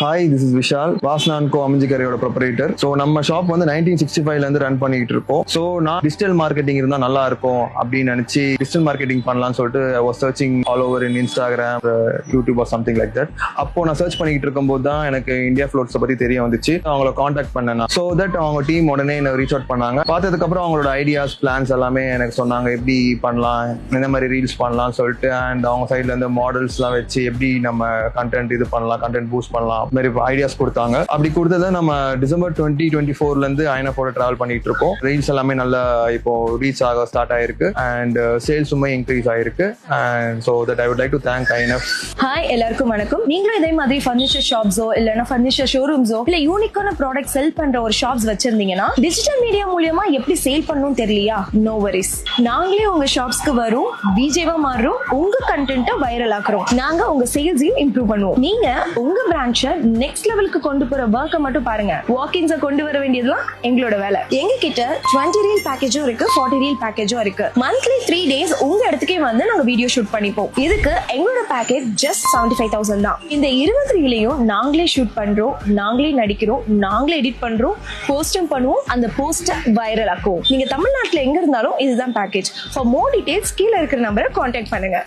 Hi, this is Vishal, Vasana and co அமிஞ்சிக்கரையோட proprietor. So நம்ம shop வந்து 1965 இருந்து ரன் பண்ணிட்டு இருக்கோம். ஸோ நான் டிஜிட்டல் மார்க்கெட்டிங் இருந்தா நல்லா இருக்கும் அப்படின்னு நினைச்சு டிஜிட்டல் மார்க்கெட்டிங் பண்ணலாம்னு சொல்லிட்டு was searching all over in Instagram, YouTube or something like that. அப்போ நான் சர்ச் பண்ணிட்டு இருக்கும்போது தான் எனக்கு இந்தியா ஃப்ளோட்ஸை பத்தி தெரிய வந்துச்சு. அவங்கள காண்டாக்ட் பண்ணேன். ஸோ தட் அவங்க டீம் உடனே என்ன ரீச் அவுட் பண்ணாங்க. பார்த்ததுக்கு அப்புறம் அவங்களோட ஐடியாஸ், பிளான்ஸ் எல்லாமே எனக்கு சொன்னாங்க. எப்படி பண்ணலாம், எந்த மாதிரி ரீல்ஸ் பண்ணலாம்னு சொல்லிட்டு, அண்ட் அவங்க சைட்ல இருந்து மாடல்ஸ்லாம் வச்சு எப்படி நம்ம கண்டென்ட் இது பண்ணலாம், கண்டென்ட் பூஸ்ட் பண்ணலாம், மாதிரி ஐடியாஸ் கொடுத்தாங்க. அப்படி கொடுத்ததை நம்ம டிசம்பர் 2024 இருந்து ஐஎன்எஃபோட டிராவல் பண்ணிட்டு இருக்கோம். ரீல்ஸ் எல்லாமே நல்லா இப்போ ரீச் ஆக ஸ்டார்ட் ஆயிருக்கு அண்ட் சேல்ஸுமே இன்க்ரீஸ் ஆயிருக்கு. And so that I would like to thank INF. Hi, எல்லாருக்கும் வணக்கம். நீங்களும் இதே மாதிரி ஃபர்னிச்சர் ஷாப்ஸோ இல்லைன்னா ஃபர்னிச்சர் ஷோரூம்ஸோ இல்ல யூனிக்கான ப்ராடக்ட் செல் பண்ற ஒரு ஷாப்ஸ் வச்சிருந்தீங்கன்னா டிஜிட்டல் மீடியா மூலியமா எப்படி சேல் பண்ணணும் தெரியலையா? நோ வரிஸ், நாங்களே உங்க ஷாப்ஸ்க்கு வரும், விஜேவா மாறும், உங்க கண்டென்ட்டை வைரல் ஆக்குறோம். நாங்க உங்க சேல்ஸையும் இம்ப்ரூவ் பண்ணுவோம். நீங்க உங்க பிரான்ச்சை நெக்ஸ்ட் லெவலுக்கு கொண்டு போற ஒர்க்கை மட்டும் பாருங்க. வாக்கிங்ஸை கொண்டு வர வேண்டியதுலாம் எங்களோட வேலை. எங்க கிட்ட 20 ரீல் பேக்கேஜும் இருக்கு, 40 ரீல் பேக்கேஜும் இருக்கு. மந்த்லி 3 days உங்க இடத்துக்கே வந்து நாங்க வீடியோ ஷூட் பண்ணிப்போம். இதுக்கு எங்களோட பேக்கேஜ் ஜஸ்ட் 75,000 தான். இந்த 20 ரீலையும் நாங்களே ஷூட் பண்றோம், நாங்களே நடிக்கிறோம், நாங்களே எடிட் பண்றோம், போஸ்டும் பண்ணுவோம், அந்த போஸ்ட் வைரல் ஆக்குவோம். நீங்க தமிழ்நாட்டுல எங்க இருந்தாலும் இதுதான் பேக்கேஜ். ஃபார் மோர் டீடைல்ஸ் கீழே இருக்கிற நம்பரை கான்டாக்ட் பண்ணுங்க.